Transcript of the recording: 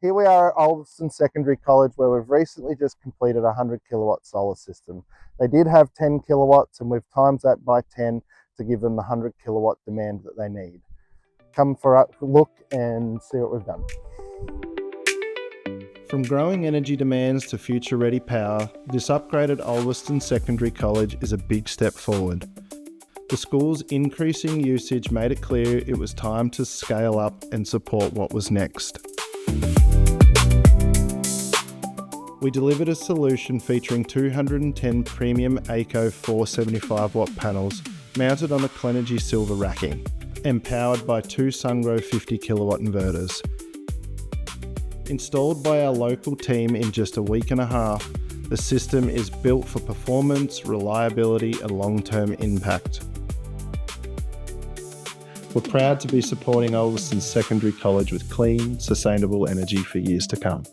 Here we are at Ulverstone Secondary College, where we've recently just completed a 100 kilowatt solar system. They did have 10 kilowatts and we've times that by 10 to give them the 100 kilowatt demand that they need. Come for a look and see what we've done. From growing energy demands to future-ready power, this upgraded Ulverstone Secondary College is a big step forward. The school's increasing usage made it clear it was time to scale up and support what was next. We delivered a solution featuring 210 premium ACO 475 watt panels mounted on a Clenergy silver racking and powered by two Sungrow 50 kilowatt inverters. Installed by our local team in just a week and a half, the system is built for performance, reliability and long-term impact. We're proud to be supporting Ulverstone Secondary College with clean, sustainable energy for years to come.